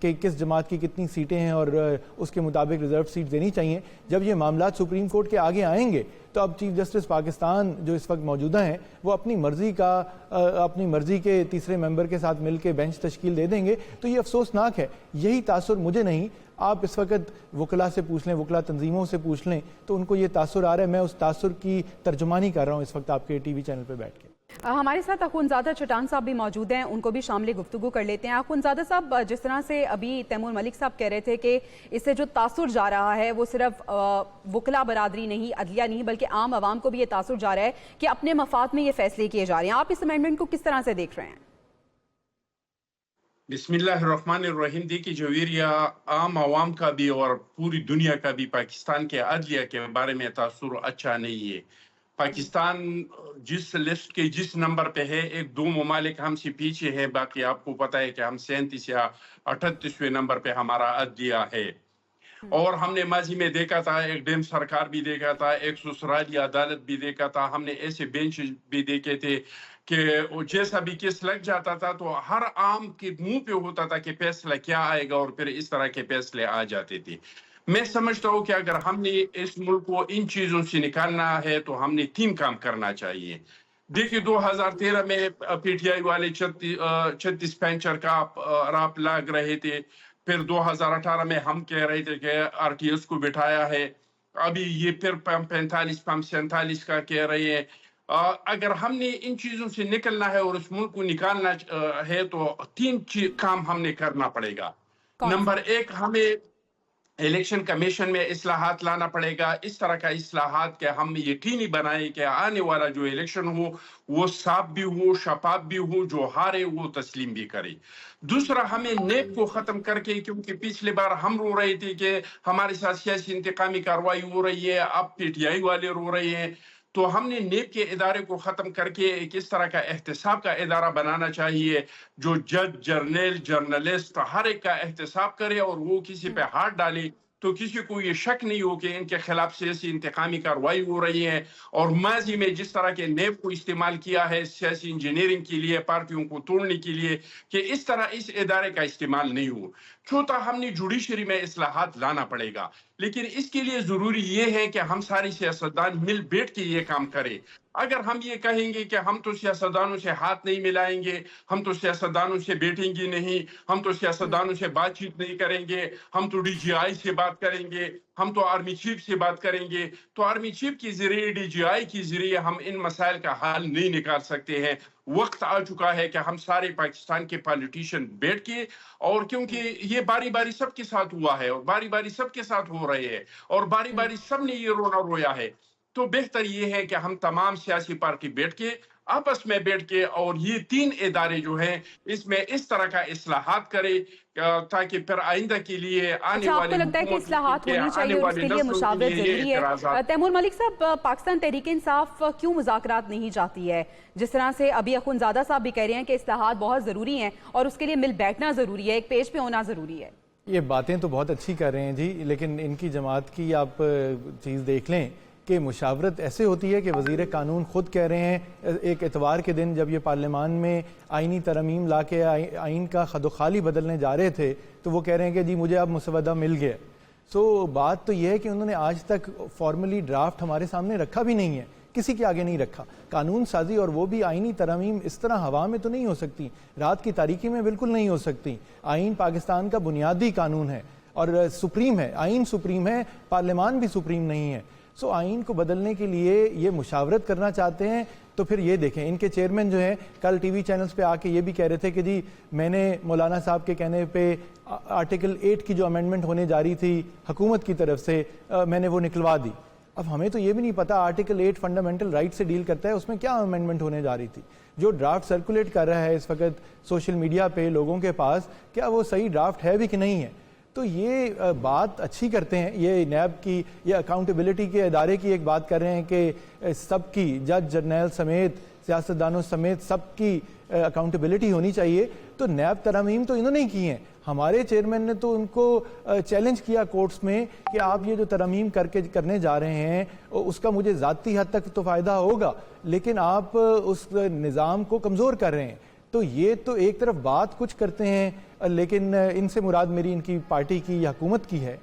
کہ کس جماعت کی کتنی سیٹیں ہیں اور اس کے مطابق ریزرو سیٹ دینی چاہیے. جب یہ معاملات سپریم کورٹ کے آگے آئیں گے تو اب چیف جسٹس پاکستان جو اس وقت موجودہ ہیں وہ اپنی مرضی کے تیسرے ممبر کے ساتھ مل کے بینچ تشکیل دے دیں گے. تو یہ افسوسناک ہے. یہی تاثر مجھے نہیں, آپ اس وقت وکلاء سے پوچھ لیں, وکلاء تنظیموں سے پوچھ لیں تو ان کو یہ تاثر آ رہا ہے. میں اس تاثر کی ترجمانی کر رہا ہوں اس وقت آپ کے ٹی وی چینل پہ بیٹھ کے. ہمارے ساتھ اخونزادہ چٹان صاحب بھی موجود ہیں, ان کو بھی شامل گفتگو کر لیتے ہیں. اخونزادہ صاحب, جس طرح سے ابھی تیمور ملک صاحب کہہ رہے تھے کہ اس سے جو تاثر جا رہا ہے وہ صرف وکلاء برادری نہیں, عدلیہ نہیں, بلکہ عام عوام کو بھی یہ تاثر جا رہا ہے کہ اپنے مفاد میں یہ فیصلے کیے جا رہے ہیں. آپ اس امینڈمنٹ کو کس طرح سے دیکھ رہے ہیں؟ بسم اللہ الرحمن الرحیم. دیکھیے جویریہ, عام عوام کا بھی اور پوری دنیا کا بھی پاکستان کے عدلیہ کے بارے میں تاثر اچھا نہیں ہے. پاکستان جس لسٹ کے جس نمبر پہ ہے, 1-2 ممالک ہم سے پیچھے ہے. باقی آپ کو پتہ ہے کہ ہم 37 یا 38ویں نمبر پہ ہمارا عدلیہ ہے. اور ہم نے ماضی میں دیکھا تھا, ایک ڈیم سرکار بھی دیکھا تھا, ایک سسرالی عدالت بھی دیکھا تھا. ہم نے ایسے بینچ بھی دیکھے تھے کہ جیسا بھی کیس لگ جاتا تھا تو ہر عام کے منہ پہ ہوتا تھا کہ فیصلہ کیا آئے گا, اور پھر اس طرح کے فیصلے آ جاتے تھے. میں سمجھتا ہوں کہ اگر ہم نے اس ملک کو ان چیزوں سے نکالنا ہے تو ہم نے 3 کام کرنا چاہیے. دیکھیے 2013 میں پی ٹی آئی والے 36 پینچر کا راپ لاگ رہے تھے. پھر 2018 میں ہم کہہ رہے تھے کہ آر ٹی ایس کو بٹھایا ہے. ابھی یہ پھر 45 47 کا کہہ رہے ہیں. اگر ہم نے ان چیزوں سے نکلنا ہے اور اس ملک کو نکالنا ہے تو 3 کام ہم نے کرنا پڑے گا. نمبر 1, ہمیں الیکشن کمیشن میں اصلاحات لانا پڑے گا. اس طرح کا اصلاحات کہ ہم یقینی بنائیں کہ آنے والا جو الیکشن ہو وہ صاف بھی ہو, شفاف بھی ہو, جو ہارے وہ تسلیم بھی کرے. دوسرا, ہمیں نیب کو ختم کر کے, کیونکہ پچھلی بار ہم رو رہے تھے کہ ہمارے ساتھ سیاسی انتقامی کارروائی ہو رہی ہے, اب پی ٹی آئی والے رو رہے ہیں. تو ہم نے نیب کے ادارے کو ختم کر کے ایک اس طرح کا احتساب کا ادارہ بنانا چاہیے جو جج, جرنیل, جرنلسٹ ہر ایک کا احتساب کرے, اور وہ کسی پہ ہاتھ ڈالے تو کسی کو یہ شک نہیں ہو کہ ان کے خلاف سیاسی انتقامی کارروائی ہو رہی ہے. اور ماضی میں جس طرح کے نیب کو استعمال کیا ہے سیاسی انجینئرنگ کے لیے, پارٹیوں کو توڑنے کے لیے, کہ اس طرح اس ادارے کا استعمال نہیں ہو. چوتھا, ہم نے جوڈیشری میں اصلاحات لانا پڑے گا. لیکن اس کے لیے ضروری یہ ہے کہ ہم ساری سیاستدان مل بیٹھ کے یہ کام کریں. اگر ہم یہ کہیں گے کہ ہم تو سیاستدانوں سے ہاتھ نہیں ملائیں گے, ہم تو سیاستدانوں سے بیٹھیں گے نہیں, ہم تو سیاستدانوں سے بات چیت نہیں کریں گے, ہم تو ڈی جی آئی سے بات کریں گے, ہم تو آرمی چیف سے بات کریں گے, تو آرمی چیف کے ذریعے, ڈی جی آئی کے ذریعے ہم ان مسائل کا حل نہیں نکال سکتے ہیں. وقت آ چکا ہے کہ ہم سارے پاکستان کے پالیٹیشین بیٹھ کے, اور کیونکہ یہ باری باری سب کے ساتھ ہوا ہے اور باری باری سب کے ساتھ ہو رہے ہیں اور باری باری سب نے یہ رونا رویا ہے, تو بہتر یہ ہے کہ ہم تمام سیاسی پارٹی بیٹھ کے, آپس میں بیٹھ کے, اور یہ 3 ادارے جو ہیں اس میں اس طرح کا اصلاحات کرے تاکہ پھر آئندہ کے لیے آنے آپ کو لگتا ہے کہ اصلاحات ہونی چاہیے اور اس کے لیے مشاورت ضروری ہے. تیمور ملک صاحب, پاکستان تحریک انصاف کیوں مذاکرات نہیں چاہتی ہے؟ جس طرح سے ابھی اخونزادہ صاحب بھی کہہ رہے ہیں کہ اصلاحات بہت ضروری ہیں اور اس کے لیے مل بیٹھنا ضروری ہے, ایک پیج پہ ہونا ضروری ہے. یہ باتیں تو بہت اچھی کر رہے ہیں جی, لیکن ان کی جماعت کی آپ چیز دیکھ لیں کہ مشاورت ایسے ہوتی ہے کہ وزیر قانون خود کہہ رہے ہیں ایک اتوار کے دن جب یہ پارلیمان میں آئینی ترمیم لا کے آئین کا خد و خالی بدلنے جا رہے تھے تو وہ کہہ رہے ہیں کہ جی مجھے اب مسودہ مل گیا. سو بات تو یہ ہے کہ انہوں نے آج تک فارملی ڈرافٹ ہمارے سامنے رکھا بھی نہیں ہے, کسی کے آگے نہیں رکھا. قانون سازی اور وہ بھی آئینی ترمیم اس طرح ہوا میں تو نہیں ہو سکتی, رات کی تاریکی میں بالکل نہیں ہو سکتی. آئین پاکستان کا بنیادی قانون ہے اور سپریم ہے, آئین سپریم ہے, پارلیمان بھی سپریم نہیں ہے. سو آئین کو بدلنے کے لیے یہ مشاورت کرنا چاہتے ہیں تو پھر یہ دیکھیں ان کے چیئرمین جو ہیں کل ٹی وی چینلز پہ آ کے یہ بھی کہہ رہے تھے کہ جی میں نے مولانا صاحب کے کہنے پہ آرٹیکل 8 کی جو امینڈمنٹ ہونے جا رہی تھی حکومت کی طرف سے میں نے وہ نکلوا دی. اب ہمیں تو یہ بھی نہیں پتا آرٹیکل 8 فنڈامنٹل رائٹ سے ڈیل کرتا ہے, اس میں کیا امینڈمنٹ ہونے جا رہی تھی. جو ڈرافٹ سرکولیٹ کر رہا ہے اس وقت سوشل میڈیا پہ لوگوں کے پاس, کیا وہ صحیح ڈرافٹ ہے بھی کہ نہیں ہے. تو یہ بات اچھی کرتے ہیں, یہ نیب کی, یہ اکاؤنٹیبلٹی کے ادارے کی ایک بات کر رہے ہیں کہ سب کی, جج جرنیل سمیت, سیاستدانوں سمیت سب کی اکاؤنٹیبلٹی ہونی چاہیے. تو نیب ترامیم تو انہوں نے کی ہیں, ہمارے چیئرمین نے تو ان کو چیلنج کیا کورٹس میں کہ آپ یہ جو ترامیم کرنے جا رہے ہیں اس کا مجھے ذاتی حد تک تو فائدہ ہوگا لیکن آپ اس نظام کو کمزور کر رہے ہیں. تو یہ تو ایک طرف بات کچھ کرتے ہیں لیکن ان سے مراد میری ان کی پارٹی کی یا حکومت کی ہے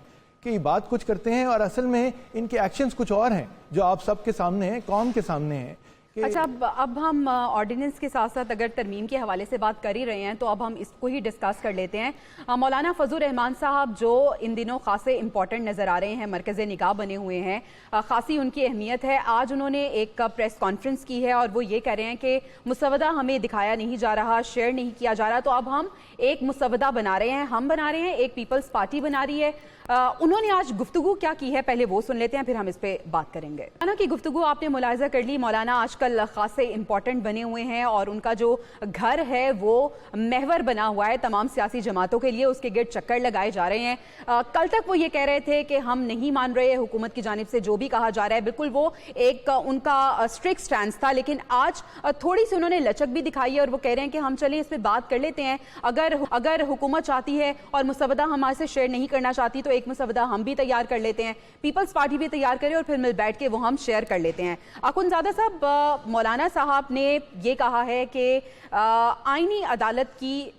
کہ یہ بات کچھ کرتے ہیں اور اصل میں ان کے ایکشنز کچھ اور ہیں جو آپ سب کے سامنے ہیں، قوم کے سامنے ہیں. اچھا، اب ہم آرڈیننس کے ساتھ ساتھ اگر ترمیم کے حوالے سے بات کر ہی رہے ہیں تو اب ہم اس کو ہی ڈسکس کر لیتے ہیں. مولانا فضل الرحمان صاحب جو ان دنوں خاصے امپورٹنٹ نظر آ رہے ہیں، مرکز نگاہ بنے ہوئے ہیں، خاصی ان کی اہمیت ہے. آج انہوں نے ایک پریس کانفرنس کی ہے اور وہ یہ کہہ رہے ہیں کہ مسودہ ہمیں دکھایا نہیں جا رہا، شیئر نہیں کیا جا رہا، تو اب ہم ایک مسودہ بنا رہے ہیں، ہم بنا رہے ہیں، ایک پیپلز پارٹی بنا رہی ہے. انہوں نے آج گفتگو کیا کی ہے پہلے وہ سن لیتے ہیں، پھر ہم اس پہ بات کریں گے. مولانا کی گفتگو آپ نے ملاحظہ کر لی. مولانا آج کل خاصے امپورٹنٹ بنے ہوئے ہیں اور ان کا جو گھر ہے وہ محور بنا ہوا ہے تمام سیاسی جماعتوں کے لیے، اس کے گرد چکر لگائے جا رہے ہیں. کل تک وہ یہ کہہ رہے تھے کہ ہم نہیں مان رہے حکومت کی جانب سے جو بھی کہا جا رہا ہے، بالکل وہ ایک ان کا اسٹرکٹ سٹینس تھا. لیکن آج تھوڑی سی انہوں نے لچک بھی دکھائی ہے اور وہ کہہ رہے ہیں کہ ہم چلیں اس پہ بات کر لیتے ہیں. اگر حکومت چاہتی ہے اور مسودہ ہمارے سے شیئر نہیں کرنا چاہتی تو ایک مسودہ ہم بھی تیار کر لیتے ہیں، پیپلز پارٹی بھی تیار کرے اور پھر مل بیٹھ کے وہ ہم شیئر کر لیتے ہیں. اخندزادہ صاحب، مولانا صاحب نے یہ کہا ہے کہ آئینی عدالت کی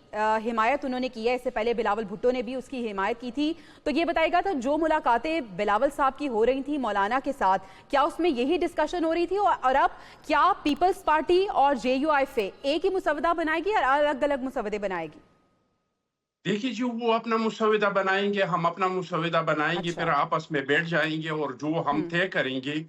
حمایت انہوں نے کی ہے. اس سے پہلے بلاول بھٹو نے بھی اس کی حمایت کی تھی. تو یہ بتائے گا تھا جو ملاقاتیں بلاول صاحب کی ہو رہی تھیں مولانا کے ساتھ، کیا اس میں یہی ڈسکشن ہو رہی تھی اور اب کیا پیپلز پارٹی اور جے یو ایف اے ایک ہی مسودہ بنائے گی اور الگ الگ مسودے بنائے گی؟ دیکھیے جی، وہ اپنا مسودہ بنائیں گے، ہم اپنا مسودہ بنائیں گے، پھر آپس میں بیٹھ جائیں گے اور جو ہم طے کریں گے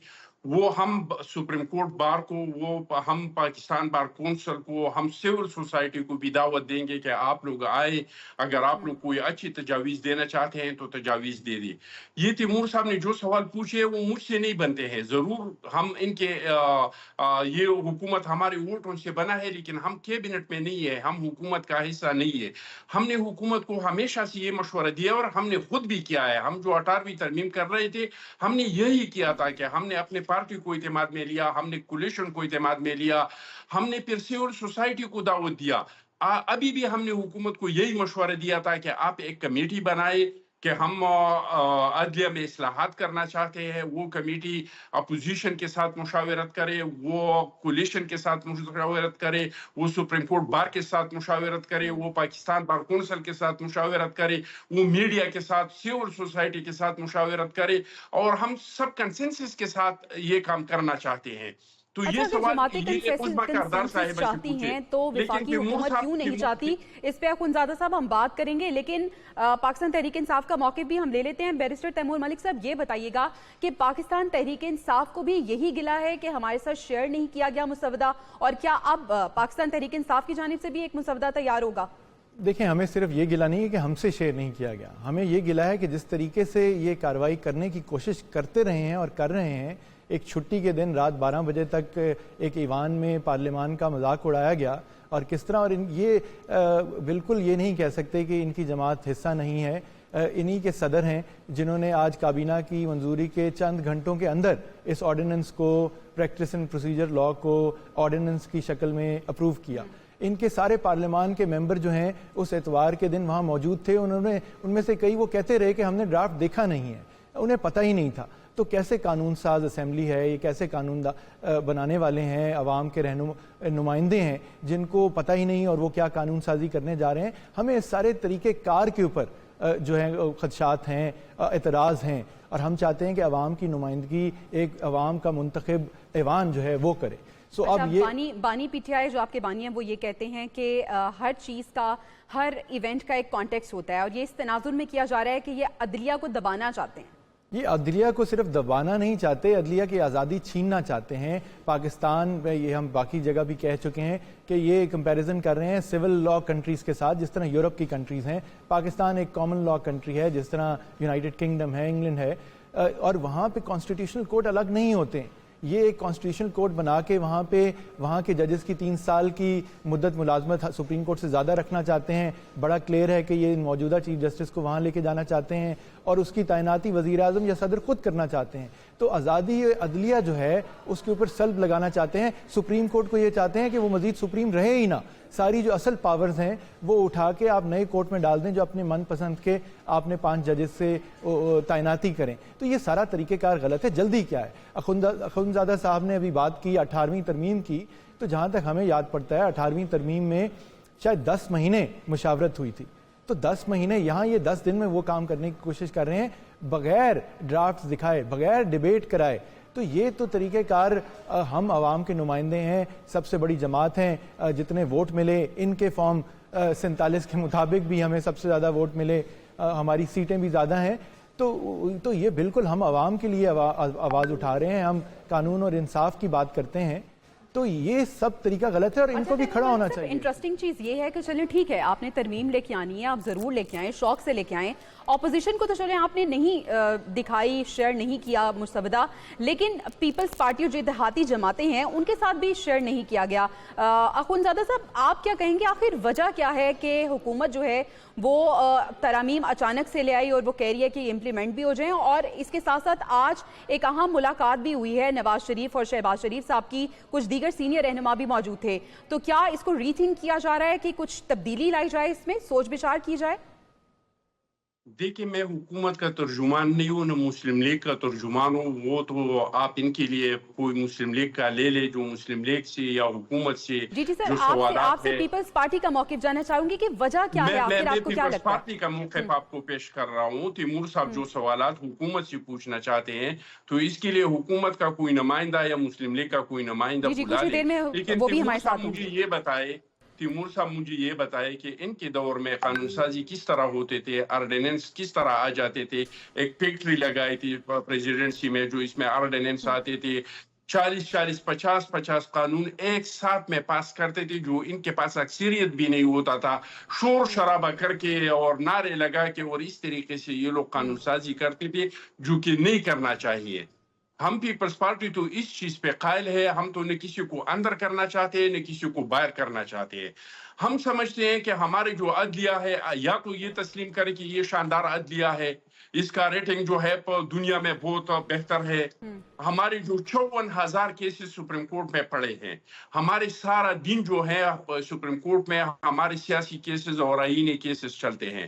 وہ ہم سپریم کورٹ بار کو، وہ ہم پاکستان بار کونسل کو، ہم سول سوسائٹی کو بھی دعوت دیں گے کہ آپ لوگ آئے، اگر آپ لوگ کوئی اچھی تجاویز دینا چاہتے ہیں تو تجاویز دے دیں. یہ تیمور صاحب نے جو سوال پوچھے وہ مجھ سے نہیں بنتے ہیں. ضرور ہم ان کے یہ حکومت ہمارے ووٹوں سے بنا ہے لیکن ہم کیبنٹ میں نہیں ہے، ہم حکومت کا حصہ نہیں ہے. ہم نے حکومت کو ہمیشہ سے یہ مشورہ دیا اور ہم نے خود بھی کیا ہے. ہم جو 18ویں ترمیم کر رہے تھے ہم نے یہی کیا تھا کہ ہم نے اپنے پارٹی کو اعتماد میں لیا، ہم نے کولیشن کو اعتماد میں لیا، ہم نے پھر سول سوسائٹی کو دعوت دیا. ابھی بھی ہم نے حکومت کو یہی مشورہ دیا تھا کہ آپ ایک کمیٹی بنائے کہ ہم عدلیہ میں اصلاحات کرنا چاہتے ہیں. وہ کمیٹی اپوزیشن کے ساتھ مشاورت کرے، وہ کولیشن کے ساتھ مشاورت کرے، وہ سپریم کورٹ بار کے ساتھ مشاورت کرے، وہ پاکستان بار کونسل کے ساتھ مشاورت کرے، وہ میڈیا کے ساتھ، سول سوسائٹی کے ساتھ مشاورت کرے، اور ہم سب کنسنسس کے ساتھ یہ کام کرنا چاہتے ہیں. تو یہ سوال چاہتی ہیں تو وفاقی حکومت کیوں نہیں چاہتی، اس پہ اخندزادہ صاحب ہم بات کریں گے. لیکن پاکستان تحریک انصاف کا موقف بھی ہم لے لیتے ہیں. بیرسٹر تیمور ملک صاحب، یہ بتائیے گا کہ پاکستان تحریک انصاف کو بھی یہی گلہ ہے کہ ہمارے ساتھ شیئر نہیں کیا گیا مسودہ، اور کیا اب پاکستان تحریک انصاف کی جانب سے بھی ایک مسودہ تیار ہوگا؟ دیکھیں، ہمیں صرف یہ گلہ نہیں ہے کہ ہم سے شیئر نہیں کیا گیا، ہمیں یہ گلہ ہے کہ جس طریقے سے یہ کارروائی کرنے کی کوشش کرتے رہے ہیں اور کر رہے ہیں. ایک چھٹی کے دن رات 12 بجے تک ایک ایوان میں پارلیمان کا مذاق اڑایا گیا، اور کس طرح، اور یہ بالکل یہ نہیں کہہ سکتے کہ ان کی جماعت حصہ نہیں ہے. انہی کے صدر ہیں جنہوں نے آج کابینہ کی منظوری کے چند گھنٹوں کے اندر اس آرڈیننس کو، پریکٹس اینڈ پروسیجر لا کو آرڈیننس کی شکل میں اپروو کیا. ان کے سارے پارلیمان کے ممبر جو ہیں اس اتوار کے دن وہاں موجود تھے. ان میں سے کئی وہ کہتے رہے کہ ہم نے ڈرافٹ دیکھا نہیں ہے، انہیں پتہ ہی نہیں تھا. تو کیسے قانون ساز اسمبلی ہے یہ، کیسے قانون بنانے والے ہیں، عوام کے نمائندے ہیں جن کو پتہ ہی نہیں اور وہ کیا قانون سازی کرنے جا رہے ہیں. ہمیں اس سارے طریقے کار کے اوپر جو ہیں خدشات ہیں، اعتراض ہیں، اور ہم چاہتے ہیں کہ عوام کی نمائندگی ایک عوام کا منتخب ایوان جو ہے وہ کرے. اب یہ بانی پی ٹی آئی جو آپ کے بانی ہیں وہ یہ کہتے ہیں کہ ہر چیز کا، ہر ایونٹ کا ایک کانٹیکسٹ ہوتا ہے، اور یہ اس تناظر میں کیا جا رہا ہے کہ یہ عدلیہ کو دبانا چاہتے ہیں. یہ عدلیہ کو صرف دبانا نہیں چاہتے، عدلیہ کی آزادی چھیننا چاہتے ہیں. پاکستان میں یہ ہم باقی جگہ بھی کہہ چکے ہیں کہ یہ کمپیریزن کر رہے ہیں سول لا کنٹریز کے ساتھ، جس طرح یورپ کی کنٹریز ہیں. پاکستان ایک کامن لا کنٹری ہے، جس طرح یونائٹڈ کنگڈم ہے، انگلینڈ ہے، اور وہاں پہ کانسٹیٹیوشنل کورٹ الگ نہیں ہوتے ہیں. یہ ایک کانسٹیٹیوشنل کورٹ بنا کے وہاں کے ججز کی 3 سال کی مدت ملازمت سپریم کورٹ سے زیادہ رکھنا چاہتے ہیں. بڑا کلیئر ہے کہ یہ موجودہ چیف جسٹس کو وہاں لے کے جانا چاہتے ہیں، اور اس کی تعیناتی وزیر اعظم یا صدر خود کرنا چاہتے ہیں. تو آزادی عدلیہ جو ہے اس کے اوپر سلب لگانا چاہتے ہیں. سپریم کورٹ کو یہ چاہتے ہیں کہ وہ مزید سپریم رہے ہی نہ, ساری جو اصل پاورز ہیں وہ اٹھا کے آپ نئے کورٹ میں ڈال دیں جو اپنے من پسند کے آپ نے 5 ججز سے تعیناتی کریں. تو یہ سارا طریقہ کار غلط ہے. جلدی کیا ہے؟ اخندزادہ صاحب نے ابھی بات کی 18ویں ترمیم کی, تو جہاں تک ہمیں یاد پڑتا ہے 18ویں ترمیم میں شاید 10 مہینے مشاورت ہوئی تھی. تو 10 مہینے یہاں یہ 10 دن میں وہ کام کرنے کی کوشش کر رہے ہیں بغیر ڈرافٹس دکھائے, بغیر ڈیبیٹ کرائے. تو یہ تو طریقہ کار, ہم عوام کے نمائندے ہیں, سب سے بڑی جماعت ہیں, جتنے ووٹ ملے ان کے فارم 47 کے مطابق بھی ہمیں سب سے زیادہ ووٹ ملے, ہماری سیٹیں بھی زیادہ ہیں. تو یہ بالکل ہم عوام کے لیے آواز اٹھا رہے ہیں, ہم قانون اور انصاف کی بات کرتے ہیں. تو یہ سب طریقہ غلط ہے اور ان کو بھی کھڑا ہونا چاہیے. انٹرسٹنگ چیز یہ ہے کہ چلیں ٹھیک ہے, آپ نے ترمیم لے کے آنی ہے, آپ ضرور لے کے آئیں, شوق سے لے کے آئیں. اپوزیشن کو تو چلیں آپ نے نہیں دکھائی, شیئر نہیں کیا مسودہ, لیکن پیپلز پارٹی اور جو اتحادی جماعتیں ہیں ان کے ساتھ بھی شیئر نہیں کیا گیا. اخندزادہ صاحب, آپ کیا کہیں گے, آخر وجہ کیا ہے کہ حکومت جو ہے وہ ترامیم اچانک سے لے آئی اور وہ کہہ رہی ہے کہ امپلیمنٹ بھی ہو جائیں, اور اس کے ساتھ ساتھ آج ایک اہم ملاقات بھی ہوئی ہے نواز شریف اور شہباز شریف صاحب کی, کچھ دیگر سینئر رہنما بھی موجود تھے. تو کیا اس کو ری تھنک کیا جا رہا ہے کہ کچھ تبدیلی لائی جائے, اس میں سوچ بچار کی جائے؟ دیکھیں, میں حکومت کا ترجمان نہیں ہوں, نہ مسلم لیگ کا ترجمان ہوں. وہ تو آپ ان کے لیے کوئی مسلم لیگ کا لے لے جو مسلم لیگ سے یا حکومت سے جی سر, جو آپ سوالات سے پیپلز پارٹی کا موقف جاننا چاہوں گی کہ وجہ کیا ہے, آخر آپ کو کیا پیپلز لگتا ہے؟ پارٹی کا موقف آپ کو پیش کر رہا ہوں. تیمور صاحب جو سوالات حکومت سے پوچھنا چاہتے ہیں تو اس کے لیے حکومت کا کوئی نمائندہ یا مسلم لیگ کا کوئی نمائندہ بلا لے. لیکن تیمور صاحب مجھے یہ بتائے کہ ان کے دور میں قانون سازی کس طرح ہوتے تھے, آرڈیننس کس طرح آ جاتے تھے. ایک فیکٹری لگائی تھی پریزیڈنسی میں جو اس میں آرڈیننس آتے تھے, 40 50 قانون ایک ساتھ میں پاس کرتے تھے جو ان کے پاس اکثریت بھی نہیں ہوتا تھا. شور شرابہ کر کے اور نعرے لگا کے اور اس طریقے سے یہ لوگ قانون سازی کرتے تھے جو کہ نہیں کرنا چاہیے. ہم پیپلز پارٹی تو اس چیز پہ قائل ہے, ہم تو نہ کسی کو اندر کرنا چاہتے ہیں نہ کسی کو باہر کرنا چاہتے ہیں. ہم سمجھتے ہیں کہ ہمارے جو عدلیہ ہے یا تو یہ تسلیم کرے کہ یہ شاندار عدلیہ ہے, اس کا ریٹنگ جو ہے دنیا میں بہت بہتر ہے. ہمارے جو 54,000 کیسز سپریم کورٹ میں پڑے ہیں, ہمارے سارا دن جو ہے سپریم کورٹ میں ہمارے سیاسی کیسز اور آئینی کیسز چلتے ہیں.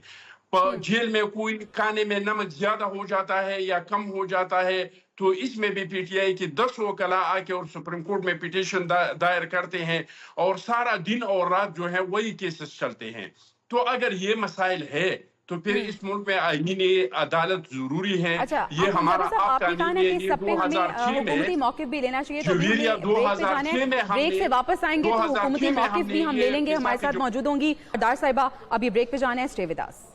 جیل میں کوئی کھانے میں نمک زیادہ ہو جاتا ہے یا کم ہو جاتا ہے تو اس میں بھی پی ٹی آئی کی 10 وکلاء آ کے اور سپریم کورٹ میں پیٹیشن دائر کرتے ہیں اور سارا دن اور رات جو ہے وہی کیسز چلتے ہیں. تو اگر یہ مسائل ہے تو پھر اس ملک میں آئینی عدالت ضروری ہے. یہ ہمارا آپ کا نہیں ہے. یہ 2006 میں موقف بھی لینا چاہیے. جویریہ 2006 میں ہم بریک سے واپس آئیں گے تو حکومتی موقف بھی ہم لے لیں گے. ہمارے ساتھ موجود ہوں گی دار صاحبہ. ابھی بریک پہ جانا ہے, stay with us.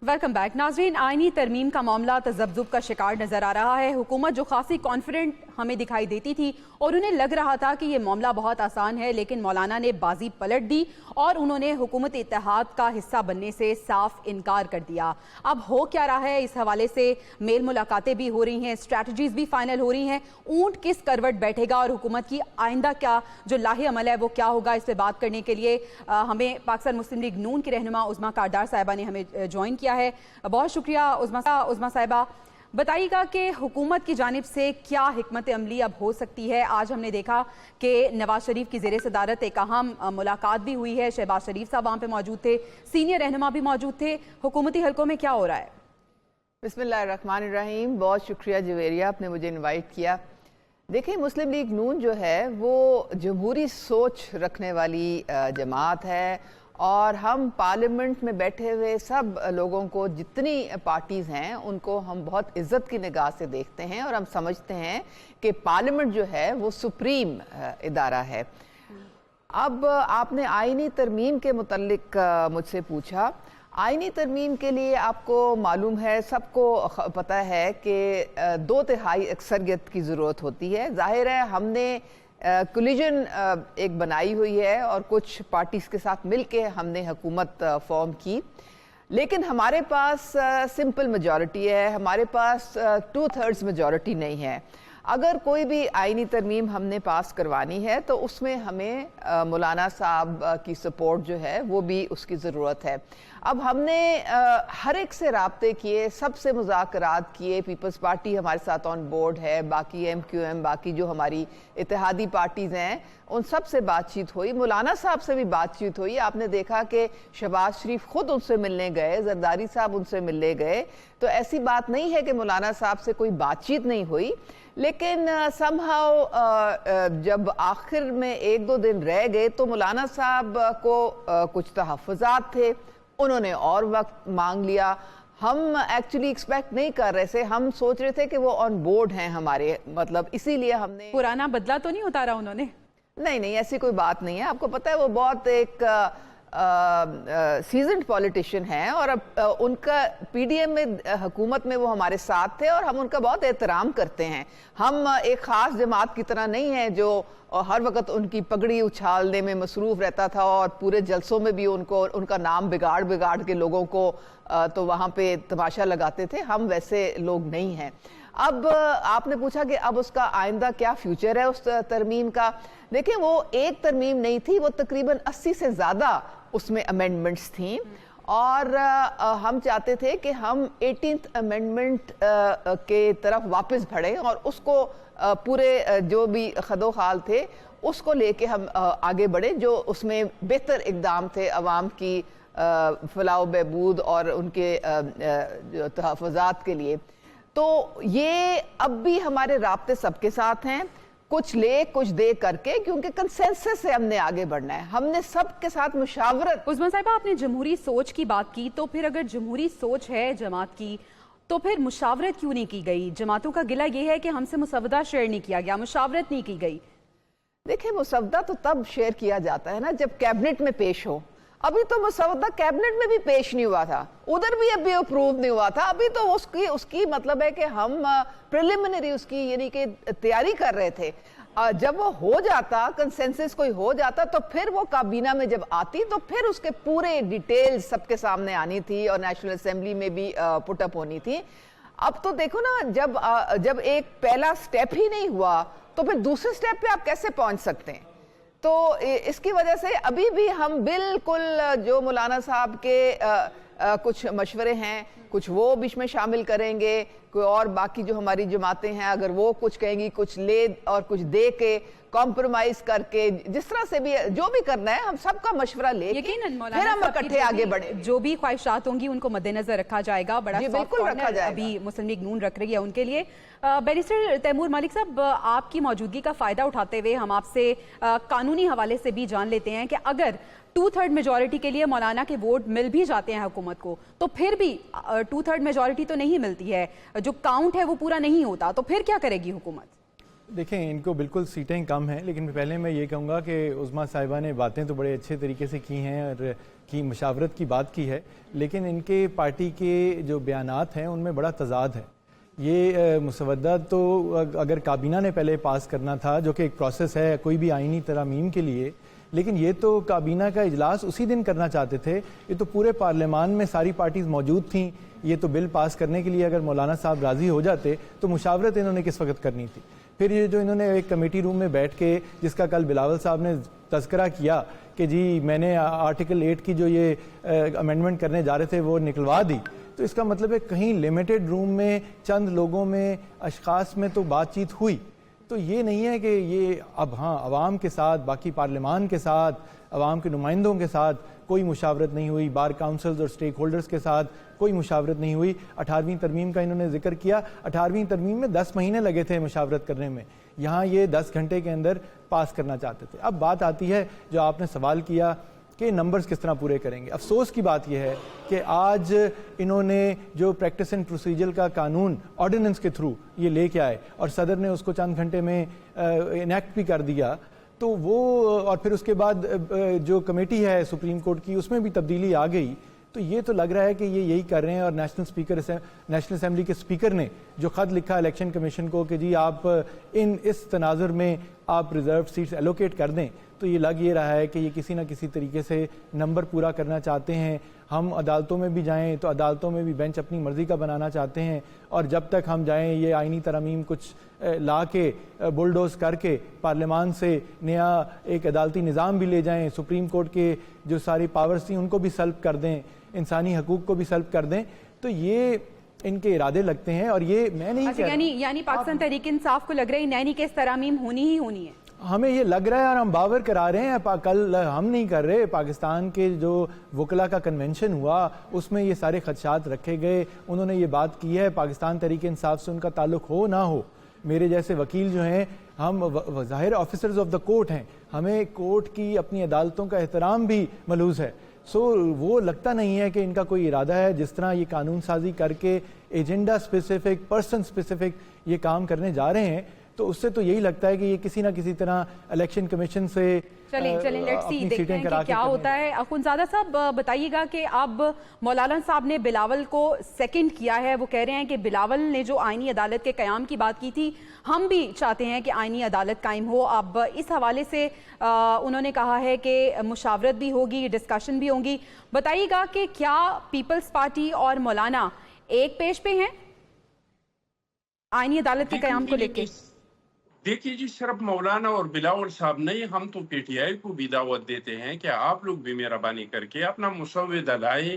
Welcome back. ناظرین, آئینی ترمیم کا معاملہ تذبذب کا شکار نظر آ رہا ہے. حکومت جو خاصی کانفیڈنٹ ہمیں دکھائی دیتی تھی اور انہیں لگ رہا تھا کہ یہ معاملہ بہت آسان ہے, لیکن مولانا نے بازی پلٹ دی اور انہوں نے حکومت اتحاد کا حصہ بننے سے صاف انکار کر دیا. اب ہو کیا رہا ہے, اس حوالے سے میل ملاقاتیں بھی ہو رہی ہیں, اسٹریٹجیز بھی فائنل ہو رہی ہیں. اونٹ کس کروٹ بیٹھے گا اور حکومت کی آئندہ کیا جو لاہے عمل ہے وہ کیا ہوگا, اس پہ بات کرنے کے لیے ہمیں پاکستان مسلم لیگ نون کی رہنما عظمیٰ کاردار صاحبہ نے ہمیں جوائن کیا ہے. بہت شکریہ عظمیٰ صاحبہ. بتائیے گا کہ حکومت کی جانب سے کیا حکمت عملی اب ہو سکتی ہے. آج ہم نے دیکھا کہ نواز شریف کی زیر صدارت ایک اہم ملاقات بھی ہوئی ہے, شہباز شریف صاحب وہاں پہ موجود تھے, سینئر رہنما بھی موجود تھے. حکومتی حلقوں میں کیا ہو رہا ہے؟ بسم اللہ الرحمن الرحیم. بہت شکریہ جویریہ, آپ نے مجھے انوائٹ کیا. دیکھیں, مسلم لیگ نون جو ہے وہ جمہوری سوچ رکھنے والی جماعت ہے اور ہم پارلیمنٹ میں بیٹھے ہوئے سب لوگوں کو, جتنی پارٹیز ہیں ان کو ہم بہت عزت کی نگاہ سے دیکھتے ہیں اور ہم سمجھتے ہیں کہ پارلیمنٹ جو ہے وہ سپریم ادارہ ہے. اب آپ نے آئینی ترمیم کے متعلق مجھ سے پوچھا. آئینی ترمیم کے لیے آپ کو معلوم ہے, سب کو پتہ ہے کہ 2/3 اکثریت کی ضرورت ہوتی ہے. ظاہر ہے ہم نے کولیجن ایک بنائی ہوئی ہے اور کچھ پارٹیز کے ساتھ مل کے ہم نے حکومت فارم کی, لیکن ہمارے پاس سمپل میجورٹی ہے, ہمارے پاس 2/3 میجورٹی نہیں ہے. اگر کوئی بھی آئینی ترمیم ہم نے پاس کروانی ہے تو اس میں ہمیں مولانا صاحب کی سپورٹ جو ہے وہ بھی اس کی ضرورت ہے. اب ہم نے ہر ایک سے رابطے کیے, سب سے مذاکرات کیے, پیپلز پارٹی ہمارے ساتھ آن بورڈ ہے, باقی ایم کیو ایم, باقی جو ہماری اتحادی پارٹیز ہیں ان سب سے بات چیت ہوئی, مولانا صاحب سے بھی بات چیت ہوئی. آپ نے دیکھا کہ شہباز شریف خود ان سے ملنے گئے, زرداری صاحب ان سے ملنے گئے, تو ایسی بات نہیں ہے کہ مولانا صاحب سے کوئی بات چیت نہیں ہوئی. لیکن somehow جب آخر میں 1-2 دن رہ گئے تو مولانا صاحب کو کچھ تحفظات تھے, انہوں نے اور وقت مانگ لیا. ہم ایکچولی ایکسپیکٹ نہیں کر رہے تھے, ہم سوچ رہے تھے کہ وہ آن بورڈ ہیں ہمارے, مطلب اسی لیے ہم نے پرانا بدلہ تو نہیں اتارا انہوں نے؟ نہیں, ایسی کوئی بات نہیں ہے. آپ کو پتہ ہے وہ بہت ایک سیزنڈ پولیٹیشین ہیں, اور اب ان کا پی ڈی ایم میں حکومت میں وہ ہمارے ساتھ تھے اور ہم ان کا بہت احترام کرتے ہیں. ہم ایک خاص جماعت کی طرح نہیں ہیں جو ہر وقت ان کی پگڑی اچھالنے میں مصروف رہتا تھا اور پورے جلسوں میں بھی ان کا نام بگاڑ کے لوگوں کو تو وہاں پہ تماشا لگاتے تھے. ہم ویسے لوگ نہیں ہیں. اب آپ نے پوچھا کہ اب اس کا آئندہ کیا فیوچر ہے اس ترمیم کا. دیکھیں وہ ایک ترمیم نہیں تھی, وہ تقریباً 80 سے زیادہ اس میں امینڈمنٹس تھیں, اور ہم چاہتے تھے کہ ہم 18th امینڈمنٹ کے طرف واپس بڑھیں اور اس کو پورے جو بھی خد و خال تھے اس کو لے کے ہم آگے بڑھیں, جو اس میں بہتر اقدام تھے عوام کی فلاح و بہبود اور ان کے تحفظات کے لیے. تو یہ اب بھی ہمارے رابطے سب کے ساتھ ہیں, کچھ لے کچھ دے کر کے, کیونکہ کنسنسس سے ہم نے آگے بڑھنا ہے. ہم نے سب کے ساتھ مشاورت. عثمان صاحبہ, آپ نے جمہوری سوچ کی بات کی, تو پھر اگر جمہوری سوچ ہے جماعت کی تو پھر مشاورت کیوں نہیں کی گئی؟ جماعتوں کا گلہ یہ ہے کہ ہم سے مسودہ شیئر نہیں کیا گیا, مشاورت نہیں کی گئی. دیکھیں مسودہ تو تب شیئر کیا جاتا ہے نا جب کیبنٹ میں پیش ہو. ابھی تو مسودہ کیبنٹ میں بھی پیش نہیں ہوا تھا, ادھر بھی ابھی اپروو نہیں ہوا تھا. ابھی تو اس کی مطلب ہے کہ ہم پریلیمنری اس کی یعنی کہ تیاری کر رہے تھے. جب وہ ہو جاتا, کنسنسس کوئی ہو جاتا, تو پھر وہ کابینہ میں جب آتی تو پھر اس کے پورے ڈیٹیل سب کے سامنے آنی تھی اور نیشنل اسمبلی میں بھی پٹ اپ ہونی تھی. اب تو دیکھو نا, جب ایک پہلا سٹیپ ہی نہیں ہوا تو پھر دوسرے سٹیپ پہ آپ کیسے پہنچ سکتے ہیں؟ تو اس کی وجہ سے ابھی بھی ہم بالکل جو مولانا صاحب کے کچھ مشورے ہیں کچھ وہ بیچ میں شامل کریں گے, کوئی اور باقی جو ہماری جماعتیں ہیں اگر وہ کچھ کہیں گی, کچھ لے اور کچھ دے کے کمپرومائز کر کے, جس طرح سے بھی جو بھی کرنا ہے ہم سب کا مشورہ لے کے پھر ہم اکٹھے آگے بڑھیں. جو بھی خواہشات ہوں گی ان کو مد نظر رکھا جائے گا. بڑا بالکل رکھا جائے گا. ابھی مسلم لیگ نون رکھ رہی ہے ان کے لیے. بیرسٹر تیمور مالک صاحب, آپ کی موجودگی کا فائدہ اٹھاتے ہوئے ہم آپ سے قانونی حوالے سے بھی جان لیتے ہیں کہ اگر 2/3 میجورٹی کے لیے مولانا کے ووٹ مل بھی جاتے ہیں حکومت کو, تو پھر بھی 2/3 میجورٹی تو نہیں ملتی ہے, جو کاؤنٹ ہے وہ پورا نہیں ہوتا, تو پھر کیا کرے گی حکومت؟ دیکھیں ان کو بالکل سیٹیں کم ہیں, لیکن پہلے میں یہ کہوں گا کہ عظمیٰ صاحبہ نے باتیں تو بڑے اچھے طریقے سے کی ہیں اور کی مشاورت کی بات کی ہے, لیکن ان کے پارٹی کے جو بیانات ہیں ان میں بڑا تضاد ہے. یہ مسودہ تو اگر کابینہ نے پہلے پاس کرنا تھا, جو کہ ایک پروسیس ہے کوئی بھی آئینی ترامیم کے لیے, لیکن یہ تو کابینہ کا اجلاس اسی دن کرنا چاہتے تھے. یہ تو پورے پارلیمان میں ساری پارٹیز موجود تھیں, یہ تو بل پاس کرنے کے لیے اگر مولانا صاحب راضی ہو جاتے تو مشاورت انہوں نے کس وقت کرنی تھی؟ پھر یہ جو انہوں نے ایک کمیٹی روم میں بیٹھ کے, جس کا کل بلاول صاحب نے تذکرہ کیا کہ جی میں نے آرٹیکل 8 کی جو یہ امینڈمنٹ کرنے جا رہے تھے وہ نکلوا دی, تو اس کا مطلب ہے کہیں لمیٹڈ روم میں چند لوگوں میں اشخاص میں تو بات چیت ہوئی. تو یہ نہیں ہے کہ یہ اب ہاں عوام کے ساتھ, باقی پارلیمان کے ساتھ, عوام کے نمائندوں کے ساتھ کوئی مشاورت نہیں ہوئی, بار کاؤنسلز اور سٹیک ہولڈرز کے ساتھ کوئی مشاورت نہیں ہوئی. 18ویں ترمیم کا انہوں نے ذکر کیا, 18ویں ترمیم میں 10 مہینے لگے تھے مشاورت کرنے میں, یہاں یہ 10 گھنٹے کے اندر پاس کرنا چاہتے تھے. اب بات آتی ہے جو آپ نے سوال کیا کہ نمبرز کس طرح پورے کریں گے. افسوس کی بات یہ ہے کہ آج انہوں نے جو پریکٹس اینڈ پروسیجر کا قانون آرڈیننس کے تھرو یہ لے کے آئے اور صدر نے اس کو چند گھنٹے میں انیکٹ بھی کر دیا, تو وہ اور پھر اس کے بعد جو کمیٹی ہے سپریم کورٹ کی اس میں بھی تبدیلی آ گئی. تو یہ تو لگ رہا ہے کہ یہ یہی کر رہے ہیں. اور نیشنل اسمبلی کے اسپیکر نے جو خط لکھا الیکشن کمیشن کو کہ جی آپ اس تناظر میں آپ ریزرو سیٹس ایلوکیٹ کر دیں, تو یہ لگ یہ رہا ہے کہ یہ کسی نہ کسی طریقے سے نمبر پورا کرنا چاہتے ہیں. ہم عدالتوں میں بھی جائیں تو عدالتوں میں بھی بینچ اپنی مرضی کا بنانا چاہتے ہیں, اور جب تک ہم جائیں یہ آئینی ترامیم کچھ لا کے بلڈوز کر کے پارلیمان سے نیا ایک عدالتی نظام بھی لے جائیں, سپریم کورٹ کے جو ساری پاورز تھیں ان کو بھی سلب کر دیں, انسانی حقوق کو بھی سلب کر دیں, تو یہ ان کے ارادے لگتے ہیں. اور یہ میں نہیں کہہ رہا, یعنی پاکستان تحریک انصاف کو لگ رہا ہے نئی کیس ترامیم ہونی ہی ہونی ہے. ہمیں یہ لگ رہا ہے اور ہم باور کرا رہے ہیں. کل ہم نہیں کر رہے, پاکستان کے جو وکلا کا کنونشن ہوا اس میں یہ سارے خدشات رکھے گئے, انہوں نے یہ بات کی ہے پاکستان تحریک انصاف سے ان کا تعلق ہو نہ ہو. میرے جیسے وکیل جو ہیں ہم ظاہر آفیسرز آف دا کورٹ ہیں, ہمیں کورٹ کی اپنی عدالتوں کا احترام بھی ملحوظ ہے. سو وہ لگتا نہیں ہے کہ ان کا کوئی ارادہ ہے جس طرح یہ قانون سازی کر کے ایجنڈا اسپیسیفک پرسن اسپیسیفک یہ کام کرنے جا رہے ہیں, تو اس سے تو یہی لگتا ہے کہ یہ کسی نہ کسی طرح الیکشن کمیشن سے چلیں لیٹس سی دیکھتے ہیں کہ کیا ہوتا ہے. اخونزادہ صاحب بتائیے گا کہ اب مولانا صاحب نے بلاول کو سیکنڈ کیا ہے, وہ کہہ رہے ہیں کہ بلاول نے جو آئینی عدالت کے قیام کی بات کی تھی ہم بھی چاہتے ہیں کہ آئینی عدالت قائم ہو. اب اس حوالے سے انہوں نے کہا ہے کہ مشاورت بھی ہوگی, ڈسکشن بھی ہوں گی. بتائیے گا کہ کیا پیپلز پارٹی اور مولانا ایک پیج پہ ہیں آئینی عدالت کے قیام کو لے کے؟ دیکھیے جی, صرف مولانا اور بلاول صاحب نہیں, ہم تو پی ٹی آئی کو بھی دعوت دیتے ہیں کہ آپ لوگ بھی مہربانی کر کے اپنا مسودہ لائے,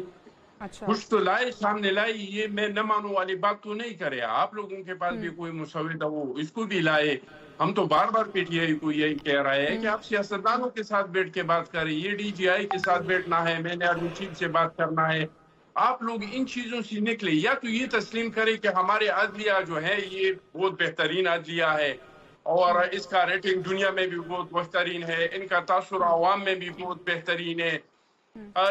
کچھ تو لائے, سامنے لائے. یہ میں نہ مانوں والی بات تو نہیں کرے, آپ لوگوں کے پاس بھی کوئی مسودہ ہو اس کو بھی لائے. ہم تو بار بار پی ٹی آئی کو یہی کہہ رہے ہیں کہ آپ سیاستدانوں کے ساتھ بیٹھ کے بات کریں, یہ ڈی جی آئی کے ساتھ بیٹھنا ہے, میں نے ارون چیف سے بات کرنا ہے. آپ لوگ ان چیزوں سے نکلے, یا تو یہ تسلیم کریں کہ ہمارے عدلیہ جو ہے یہ بہت بہترین عدلیہ ہے اور اس کا ریٹنگ دنیا میں بھی بہت بہترین ہے, ان کا تاثر عوام میں بھی بہت بہترین ہے.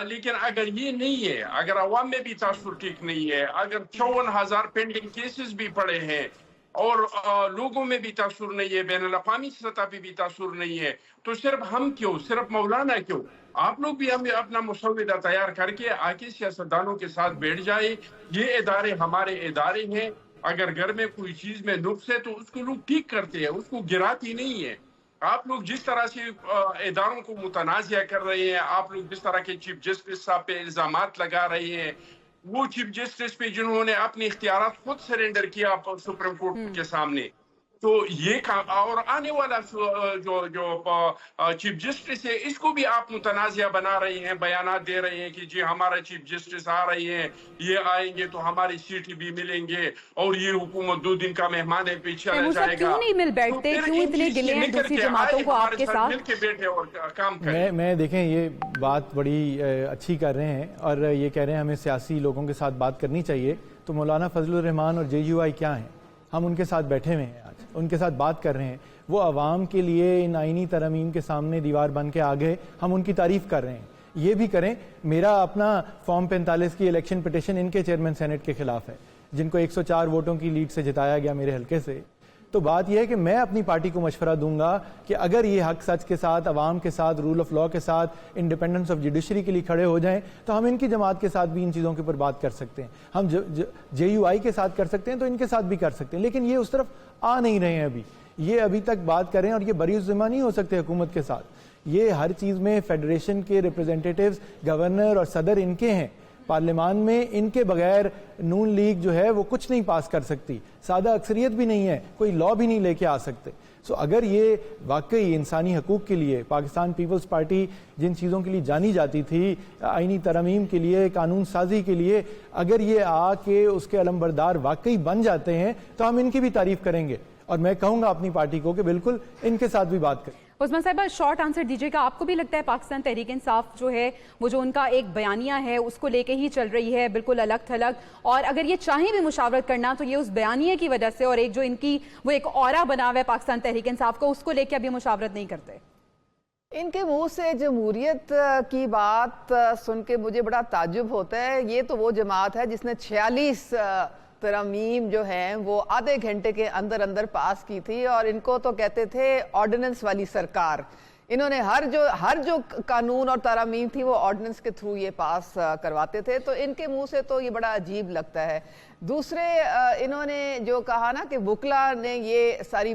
لیکن اگر یہ نہیں ہے, اگر عوام میں بھی تاثر ٹھیک نہیں ہے, اگر 54,000 پینڈنگ کیسز بھی پڑے ہیں اور لوگوں میں بھی تاثر نہیں ہے, بین الاقوامی سطح پہ بھی تاثر نہیں ہے, تو صرف ہم کیوں, صرف مولانا کیوں؟ آپ لوگ بھی ہمیں اپنا مسودہ تیار کر کے آکے سیاستدانوں کے ساتھ بیٹھ جائے. یہ ادارے ہمارے ادارے ہیں, اگر گھر میں کوئی چیز میں نقص ہے تو اس کو لوگ ٹھیک کرتے ہیں, اس کو گراتی نہیں ہے. آپ لوگ جس طرح سے اداروں کو متنازع کر رہے ہیں, آپ لوگ جس طرح کے چیف جسٹس صاحب پہ الزامات لگا رہے ہیں, وہ چیف جسٹس پہ جنہوں نے اپنے اختیارات خود سرنڈر کیا سپریم کورٹ کے سامنے, تو یہ کام, اور آنے والا جو چیف جسٹس ہے اس کو بھی آپ متنازع بنا رہے ہیں, بیانات دے رہے ہیں کہ جی ہمارا چیف جسٹس آ رہے ہیں, یہ آئیں گے تو ہماری سیٹ بھی ملیں گے اور یہ حکومت 2 دن کا مہمان ہے پہ چلا جائے گا. کیوں نہیں مل بیٹھتے, کیوں اتنے گلے ہیں دوسری جماعتوں کو آپ کے ساتھ مل کے بیٹھے اور کام کریں؟ میں دیکھیں یہ بات بڑی اچھی کر رہے ہیں اور یہ کہہ رہے ہیں ہمیں سیاسی لوگوں کے ساتھ بات کرنی چاہیے. تو مولانا فضل الرحمان اور جے یو آئی کیا ہیں؟ ہم ان کے ساتھ بیٹھے ہوئے ہیں, آج ان کے ساتھ بات کر رہے ہیں. وہ عوام کے لیے ان آئینی ترامیم کے سامنے دیوار بن کے آگے, ہم ان کی تعریف کر رہے ہیں. یہ بھی کریں. میرا اپنا فارم 45 کی الیکشن پٹیشن ان کے چیئرمین سینٹ کے خلاف ہے, جن کو 104 ووٹوں کی لیڈ سے جتایا گیا میرے حلقے سے. تو بات یہ ہے کہ میں اپنی پارٹی کو مشورہ دوں گا کہ اگر یہ حق سچ کے ساتھ, عوام کے ساتھ, رول آف لاء کے ساتھ, انڈیپینڈنس آف جوڈیشری کے لیے کھڑے ہو جائیں تو ہم ان کی جماعت کے ساتھ بھی ان چیزوں کے اوپر بات کر سکتے ہیں. ہم جے یو آئی کے ساتھ کر سکتے ہیں تو ان کے ساتھ بھی کر سکتے ہیں, لیکن یہ اس طرف آ نہیں رہے ہیں. یہ ابھی تک بات کریں اور یہ بری ذمہ نہیں ہو سکتے حکومت کے ساتھ. یہ ہر چیز میں فیڈریشن کے ریپرزینٹیٹیوز, گورنر اور صدر ان کے ہیں. پارلیمان میں ان کے بغیر نون لیگ جو ہے وہ کچھ نہیں پاس کر سکتی, سادہ اکثریت بھی نہیں ہے, کوئی لاء بھی نہیں لے کے آ سکتے. سو اگر یہ واقعی انسانی حقوق کے لیے پاکستان پیپلز پارٹی جن چیزوں کے لیے جانی جاتی تھی, آئینی ترامیم کے لیے, قانون سازی کے لیے, اگر یہ آ کے اس کے علمبردار واقعی بن جاتے ہیں تو ہم ان کی بھی تعریف کریں گے. اور میں کہوں گا اپنی پارٹی کو کہ بالکل ان کے ساتھ بھی بات کریں. عثمان صاحبہ شارٹ آنسر دیجیے گا, آپ کو بھی لگتا ہے پاکستان تحریک انصاف جو ہے وہ جو ان کا ایک بیانیہ ہے اس کو لے کے ہی چل رہی ہے بالکل الگ تھلگ, اور اگر یہ چاہیں بھی مشاورت کرنا تو یہ اس بیانیے کی وجہ سے, اور ایک جو ان کی وہ ایک اورا بنا ہوا ہے پاکستان تحریک انصاف کو, اس کو لے کے ابھی مشاورت نہیں کرتے؟ ان کے منہ سے جمہوریت کی بات سن کے مجھے بڑا تعجب ہوتا ہے. یہ تو وہ جماعت ہے جس نے 46 ترامیم جو ہیں وہ آدھے گھنٹے کے اندر اندر پاس کی تھی, اور ان کو تو کہتے تھے آرڈیننس والی سرکار. انہوں نے ہر جو قانون اور ترامیم تھی وہ آرڈیننس کے تھرو یہ پاس کرواتے تھے. تو ان کے منہ سے تو یہ بڑا عجیب لگتا ہے. دوسرے انہوں نے جو کہا نا کہ وکلا نے یہ ساری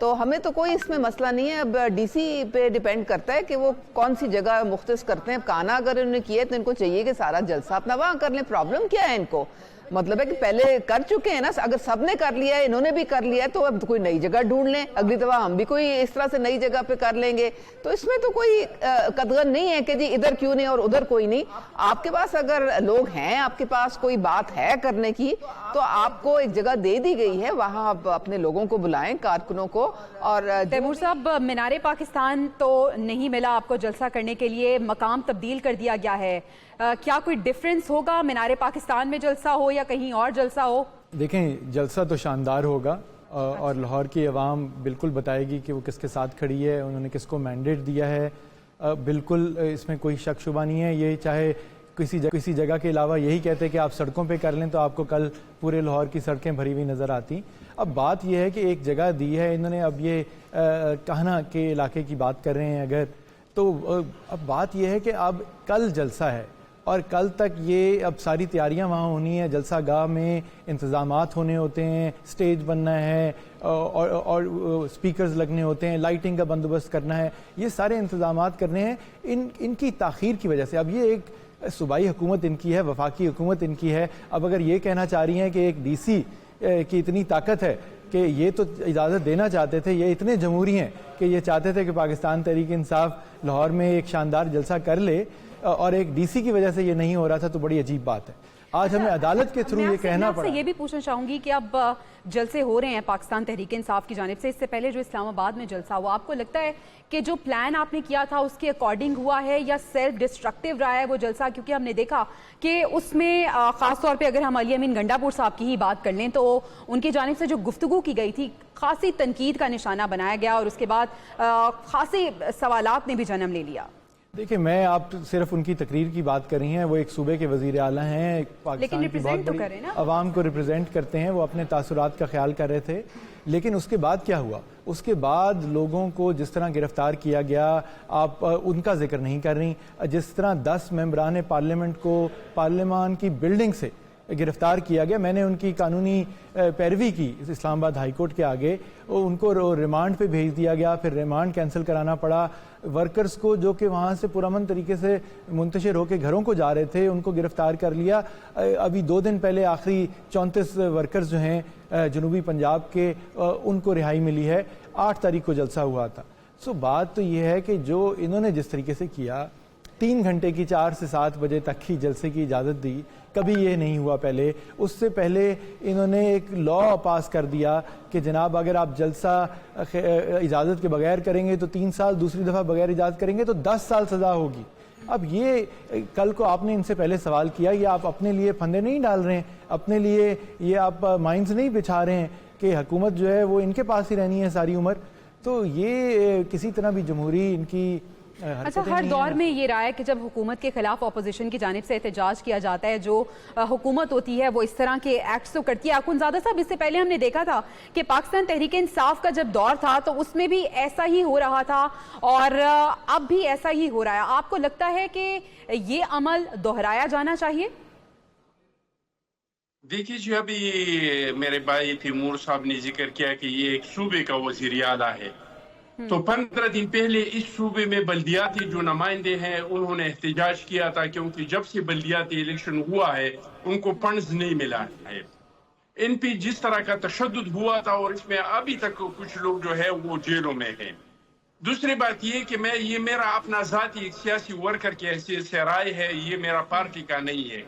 تو ہمیں تو کوئی اس میں مسئلہ نہیں ہے. اب ڈی سی پہ ڈیپینڈ کرتا ہے کہ وہ کون سی جگہ مختص کرتے ہیں. کانا اگر انہوں نے کیا ہے تو ان کو چاہیے کہ سارا جلسہ اپنا وہاں کر لیں. پرابلم کیا ہے ان کو؟ مطلب ہے کہ پہلے کر چکے ہیں نا. اگر سب نے کر لیا ہے, انہوں نے بھی کر لیا ہے, تو اب کوئی نئی جگہ ڈھونڈ لیں. اگلی دفعہ ہم بھی کوئی اس طرح سے نئی جگہ پہ کر لیں گے. تو اس میں تو کوئی قدغن نہیں ہے کہ جی ادھر کیوں نہیں اور ادھر کوئی نہیں. آپ کے پاس اگر لوگ ہیں, آپ کے پاس کوئی بات ہے کرنے کی, تو آپ کو ایک جگہ دے دی گئی ہے, وہاں آپ اپنے لوگوں کو بلائیں, کارکنوں کو. اور تیمور صاحب, مینار پاکستان تو نہیں ملا آپ کو جلسہ کرنے کے لیے, مقام تبدیل کر دیا گیا ہے. کیا کوئی ڈیفرنس ہوگا مینار پاکستان میں جلسہ ہو یا کہیں اور جلسہ ہو؟ دیکھیں, جلسہ تو شاندار ہوگا اور لاہور کی عوام بالکل بتائے گی کہ وہ کس کے ساتھ کھڑی ہے, انہوں نے کس کو مینڈیٹ دیا ہے. بالکل اس میں کوئی شک شبہ نہیں ہے. یہ چاہے کسی جگہ کے علاوہ یہی کہتے کہ آپ سڑکوں پہ کر لیں تو آپ کو کل پورے لاہور کی سڑکیں بھری ہوئی نظر آتی. اب بات یہ ہے کہ ایک جگہ دی ہے انہوں نے, اب یہ کہنا کے علاقے کی بات کر رہے ہیں اگر, تو اب بات یہ ہے کہ اب کل جلسہ ہے اور کل تک یہ اب ساری تیاریاں وہاں ہونی ہیں. جلسہ گاہ میں انتظامات ہونے ہوتے ہیں, سٹیج بننا ہے اور سپیکرز لگنے ہوتے ہیں, لائٹنگ کا بندوبست کرنا ہے, یہ سارے انتظامات کرنے ہیں. ان کی تاخیر کی وجہ سے اب یہ ایک صوبائی حکومت ان کی ہے, وفاقی حکومت ان کی ہے. اب اگر یہ کہنا چاہ رہی ہیں کہ ایک ڈی سی کی اتنی طاقت ہے کہ یہ تو اجازت دینا چاہتے تھے, یہ اتنے جمہوری ہیں کہ یہ چاہتے تھے کہ پاکستان تحریک انصاف لاہور میں ایک شاندار جلسہ کر لے, اور ایک ڈی سی کی وجہ سے یہ نہیں ہو رہا تھا, تو بڑی عجیب بات ہے. آج ہمیں عدالت کے تھرو یہ کہنا پڑا. میں یہ بھی پوچھنا چاہوں گی کہ اب جلسے ہو رہے ہیں پاکستان تحریک انصاف کی جانب سے, اس سے پہلے جو اسلام آباد میں جلسہ ہوا, آپ کو لگتا ہے کہ جو پلان آپ نے کیا تھا اس کے اکارڈنگ ہوا ہے یا سیلف ڈسٹرکٹیو رہا ہے وہ جلسہ؟ کیونکہ ہم نے دیکھا کہ اس میں خاص طور پہ اگر ہم علی امین گنڈا پور صاحب کی ہی بات کر لیں تو ان کی جانب سے جو گفتگو کی گئی تھی خاصی تنقید کا نشانہ بنایا گیا, اور اس کے بعد خاصی سوالات نے بھی جنم لے لیا. دیکھیں, میں آپ صرف ان کی تقریر کی بات کر رہی ہیں, وہ ایک صوبے کے وزیر اعلیٰ ہیں, پاکستان کی بہت بڑی عوام کو ریپرزینٹ کرتے ہیں, وہ اپنے تاثرات کا خیال کر رہے تھے. لیکن اس کے بعد کیا ہوا؟ اس کے بعد لوگوں کو جس طرح گرفتار کیا گیا, آپ ان کا ذکر نہیں کر رہی. جس طرح 10 ممبران پارلیمنٹ کو پارلیمان کی بلڈنگ سے گرفتار کیا گیا, میں نے ان کی قانونی پیروی کی اسلام آباد ہائی کورٹ کے آگے, ان کو ریمانڈ پہ بھیج دیا گیا, پھر ریمانڈ کینسل کرانا پڑا. ورکرز کو جو کہ وہاں سے پرامن طریقے سے منتشر ہو کے گھروں کو جا رہے تھے, ان کو گرفتار کر لیا. ابھی 2 دن پہلے آخری 34 ورکرز جو ہیں جنوبی پنجاب کے, ان کو رہائی ملی ہے. 8 تاریخ کو جلسہ ہوا تھا. سو بات تو یہ ہے کہ جو انہوں نے جس طریقے سے کیا, 3 گھنٹے کی 4 سے 7 بجے تک ہی جلسے کی اجازت دی, کبھی یہ نہیں ہوا پہلے. اس سے پہلے انہوں نے ایک لا پاس کر دیا کہ جناب اگر آپ جلسہ اجازت کے بغیر کریں گے تو 3 سال, دوسری دفعہ بغیر اجازت کریں گے تو 10 سال سزا ہوگی. اب یہ کل کو آپ نے ان سے پہلے سوال کیا, یہ آپ اپنے لیے پھندے نہیں ڈال رہے ہیں, اپنے لیے یہ آپ مائنز نہیں بچھا رہے ہیں کہ حکومت جو ہے وہ ان کے پاس ہی رہنی ہے ساری عمر؟ تو یہ کسی طرح بھی جمہوری ان کی اچھا, ہر دور میں یہ رہا ہے کہ جب حکومت کے خلاف اپوزیشن کی جانب سے احتجاج کیا جاتا ہے, جو حکومت ہوتی ہے وہ اس طرح کے ایکٹس تو کرتی ہے. اخونزادہ صاحب, اس سے پہلے ہم نے دیکھا تھا کہ پاکستان تحریک انصاف کا جب دور تھا تو اس میں بھی ایسا ہی ہو رہا تھا اور اب بھی ایسا ہی ہو رہا ہے. آپ کو لگتا ہے کہ یہ عمل دہرایا جانا چاہیے؟ دیکھیے جی, ابھی میرے بھائی تیمور صاحب نے ذکر کیا کہ یہ ایک صوبے کا وزیر اعلیٰ ہے, تو 15 دن پہلے اس صوبے میں بلدیاتی جو نمائندے ہیں انہوں نے احتجاج کیا تھا, کیونکہ جب سے بلدیاتی الیکشن ہوا ہے ان کو فنڈز نہیں ملا ہے. ان پہ جس طرح کا تشدد ہوا تھا, اور اس میں ابھی تک کچھ لوگ جو ہے وہ جیلوں میں ہیں. دوسری بات یہ کہ یہ میرا اپنا ذاتی ایک سیاسی ورکر کی حیثیت سے رائے ہے, یہ میرا پارٹی کا نہیں ہے.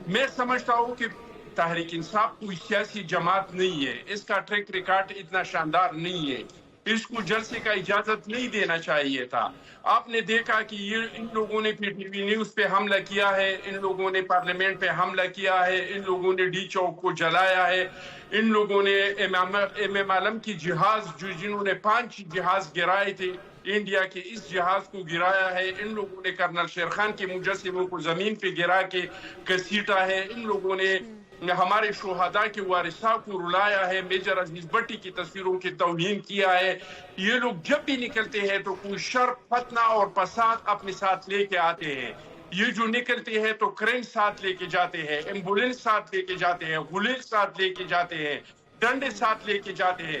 میں سمجھتا ہوں کہ تحریک انصاف کوئی سیاسی جماعت نہیں ہے, اس کا ٹریک ریکارڈ اتنا شاندار نہیں ہے, اس کو جلسے کا اجازت نہیں دینا چاہیے تھا. آپ نے دیکھا کہ ان لوگوں نے پی ٹی وی نیوز پہ حملہ کیا ہے, ان لوگوں نے پارلیمنٹ پہ حملہ کیا ہے, ان لوگوں نے ڈی چوک کو جلایا ہے, ان لوگوں نے امام عالم کی جہاز جنہوں نے 5 جہاز گرائے تھے انڈیا کے, اس جہاز کو گرایا ہے. ان لوگوں نے کرنل شیر خان کے مجسموں کو زمین پہ گرا کے گھسیٹا ہے. ان لوگوں نے ہمارے شہداء کے وارثاء کو رلایا ہے, میجر عزیز بٹی کی تصویروں کی توہین کیا ہے. یہ لوگ جب بھی نکلتے ہیں تو کوئی شر, فتنہ اور فساد اپنے ساتھ لے کے آتے ہیں. یہ جو نکلتے ہیں تو کرین ساتھ لے کے جاتے ہیں, ایمبولینس ساتھ لے کے جاتے ہیں, غلیل ساتھ لے کے جاتے ہیں, ڈنڈے ساتھ لے کے جاتے ہیں.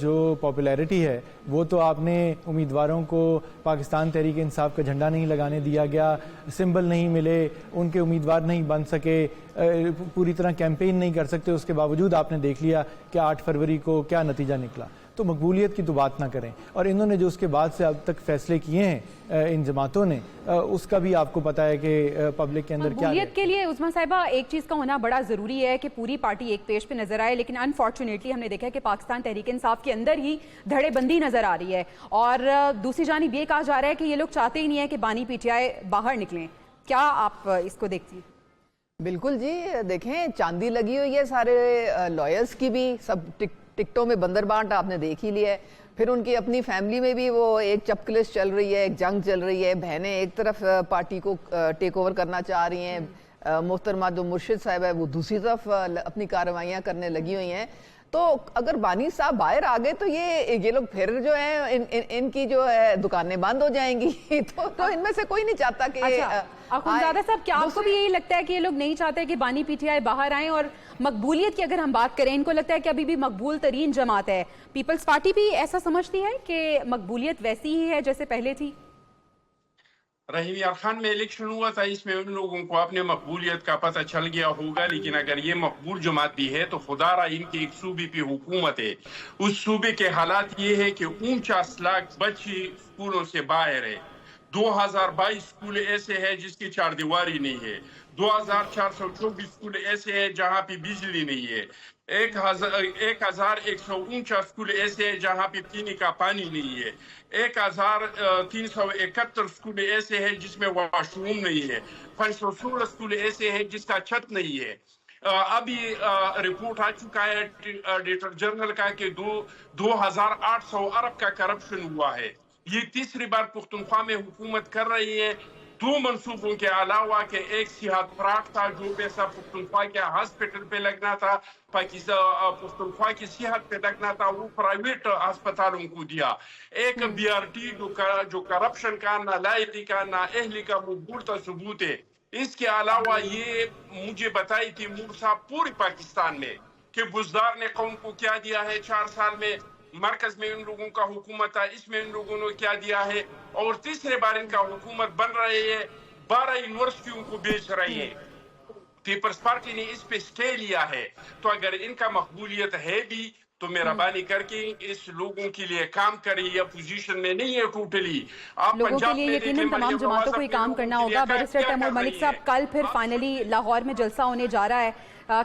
جو پاپولیرٹی ہے وہ تو آپ نے امیدواروں کو پاکستان تحریک انصاف کا جھنڈا نہیں لگانے دیا گیا، سمبل نہیں ملے، ان کے امیدوار نہیں بن سکے، پوری طرح کیمپین نہیں کر سکتے، اس کے باوجود آپ نے دیکھ لیا کہ 8 فروری کو کیا نتیجہ نکلا۔ تو مقبولیت کی تو بات نہ کریں، اور انہوں نے جو اس کے بعد سے اب تک فیصلے کیے ہیں ان جماعتوں نے، اس کا بھی آپ کو پتہ ہے کہ پبلک کے اندر کیا ہے۔ مقبولیت کے لیے عظمیٰ صاحبہ ایک چیز کا ہونا بڑا ضروری ہے کہ پوری پارٹی ایک پیج پہ نظر آئے، لیکن انفارچونیٹلی ہم نے دیکھا ہے کہ پاکستان تحریک انصاف کے اندر ہی دھڑے بندی نظر آ رہی ہے، اور دوسری جانب یہ کہا جا رہا ہے کہ یہ لوگ چاہتے ہی نہیں ہے کہ بانی پی ٹی آئی باہر نکلیں۔ کیا آپ اس کو دیکھتی ہیں؟ بالکل جی، دیکھیں چاندی لگی ہوئی ہے سارے لائرز کی بھی، سب ٹکٹوں میں بندر بانٹ آپ نے دیکھ ہی لیا ہے، پھر ان کی اپنی فیملی میں بھی وہ ایک چپکلش چل رہی ہے، ایک جنگ چل رہی ہے، بہنیں ایک طرف پارٹی کو ٹیک اوور کرنا چاہ رہی ہیں، محترمہ جو مرشد صاحب ہے وہ دوسری طرف اپنی کارروائیاں کرنے لگی ہوئی ہیں۔ تو اگر بانی صاحب باہر آ گئے تو یہ لوگ پھر جو ہیں ان کی جو ہے دکانیں بند ہو جائیں گی، تو ان میں سے کوئی نہیں چاہتا کہ اخونزادہ صاحب، کیا آپ کو بھی یہی لگتا ہے کہ یہ لوگ نہیں چاہتے کہ بانی پی ٹی آئی باہر آئیں؟ اور مقبولیت کی اگر ہم بات کریں، ان کو لگتا ہے کہ ابھی بھی مقبول ترین جماعت ہے، پیپلز پارٹی بھی ایسا سمجھتی ہے کہ مقبولیت ویسی ہی ہے جیسے پہلے تھی؟ رحیم یار خان میں الیکشن ہوا تھا، اس میں ان لوگوں کو اپنے مقبولیت کا پتہ چل گیا ہوگا، لیکن اگر یہ مقبول جماعت بھی ہے تو خدا را ان کی ایک صوبے پہ حکومت ہے، اس صوبے کے حالات یہ ہے کہ 49 لاکھ بچے اسکولوں سے باہر ہے، 2022 اسکول ایسے ہیں جس کی چار دیواری نہیں ہے، 2424 اسکول ایسے ہیں جہاں پہ بجلی نہیں ہے، 1149 اسکول ایسے ہیں جہاں پہ پینے کا پانی نہیں ہے، 1371 اسکول ایسے ہیں جس میں واش روم نہیں ہے، 516 اسکول ایسے ہیں جس کا چھت نہیں ہے۔ ابھی رپورٹ آ چکا ہے ایڈیٹر جنرل کا کہ 2800 ارب کا کرپشن ہوا ہے۔ یہ تیسری بار پختونخوا میں حکومت کر رہی ہے۔ 2 منصوبوں کے علاوہ کہ ایک صحت فراغ تھا، جو پیسہ پختونخوا کے ہاسپٹل پہ لگنا تھا، پختونخوا کی صحت پہ لگنا تھا، وہ پرائیویٹ ہسپتالوں کو دیا۔ ایک بی آر ٹی جو کرپشن کا، نالائقی کا، نااہلی کا مقبول ثبوت ہے۔ اس کے علاوہ یہ مجھے بتائی تھی مور صاحب پوری پاکستان میں کہ بزدار نے قوم کو کیا دیا ہے 4 سال میں، مرکز میں ان لوگوں کا حکومت تھا، اس میں ان لوگوں نے کیا دیا ہے، اور تیسرے بار ان کا حکومت بن رہے ہے، 12 یونیورسٹیوں کو بیچ رہے ہیں۔ پیپلز پارٹی نے اس پہ سٹے لیا ہے، تو اگر ان کا مقبولیت ہے بھی تو مہربانی کر کے اس لوگوں کے لیے کام کریں، یہ اپوزیشن میں نہیں ہے ٹوٹلی۔ آپ لوگوں کے پنجاب لیے میں یقیناً تمام جماعتوں کو یہ کام کرنا ہوگا۔ بیرسٹر تیمور ملک صاحب، کل پھر فائنلی لاہور میں جلسہ ہونے جا رہا ہے،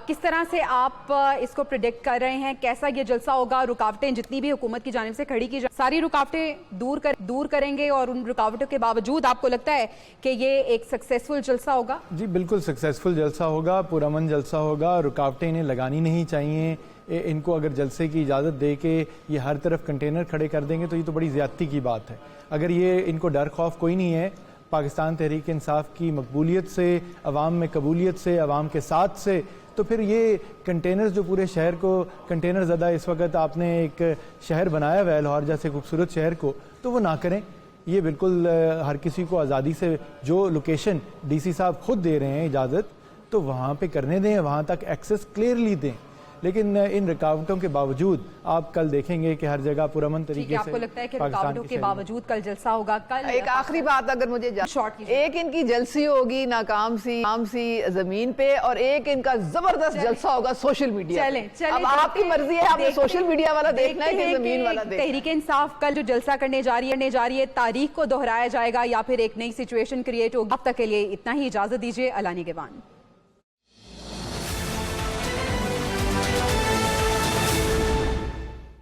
کس طرح سے آپ اس کو پریڈکٹ کر رہے ہیں؟ کیسا یہ جلسہ ہوگا؟ رکاوٹیں جتنی بھی حکومت کی جانب سے کھڑی کی ساری رکاوٹیں دور کریں گے، اور ان رکاوٹوں کے باوجود آپ کو لگتا ہے کہ یہ ایک سکسیسفل جلسہ ہوگا؟ جی بالکل سکسیسفل جلسہ ہوگا، پرامن جلسہ ہوگا، رکاوٹیں انہیں لگانی نہیں چاہیے۔ ان کو اگر جلسے کی اجازت دے کے یہ ہر طرف کنٹینر کھڑے کر دیں گے تو یہ تو بڑی زیادتی کی بات ہے۔ اگر یہ ان کو ڈر خوف کوئی نہیں ہے پاکستان تحریک انصاف کی مقبولیت سے، عوام میں قبولیت سے، عوام کے ساتھ سے، تو پھر یہ کنٹینرز جو پورے شہر کو کنٹینر زدہ اس وقت آپ نے ایک شہر بنایا ہوا ہے لاہور جیسے خوبصورت شہر کو، تو وہ نہ کریں۔ یہ بالکل ہر کسی کو آزادی سے جو لوکیشن ڈی سی صاحب خود دے رہے ہیں اجازت، تو وہاں پہ کرنے دیں، وہاں تک ایکسس کلیئرلی دیں۔ لیکن ان رکاوٹوں کے باوجود آپ کل دیکھیں گے کہ ہر جگہ پرامن طریقے سے آپ کو لگتا ہے کہ رکاوٹوں کے باوجود کل جلسہ ہوگا؟ کل ایک آخری بات اگر مجھے ایک ان کی جلسی ہوگی ناکام سی زمین پہ، اور ایک ان کا زبردست جلسہ ہوگا سوشل میڈیا پہ۔ اب آپ کی مرضی ہے، آپ نے سوشل میڈیا والا دیکھنا ہے کہ زمین والا دیکھنا ہے۔ تحریک انصاف کل جو جلسہ کرنے جا رہی ہے، تاریخ کو دہرایا جائے گا یا پھر ایک نئی سچویشن کریٹ ہوگی؟ اب تک کے لیے اتنا ہی، اجازت دیجیے، علانی گیوان۔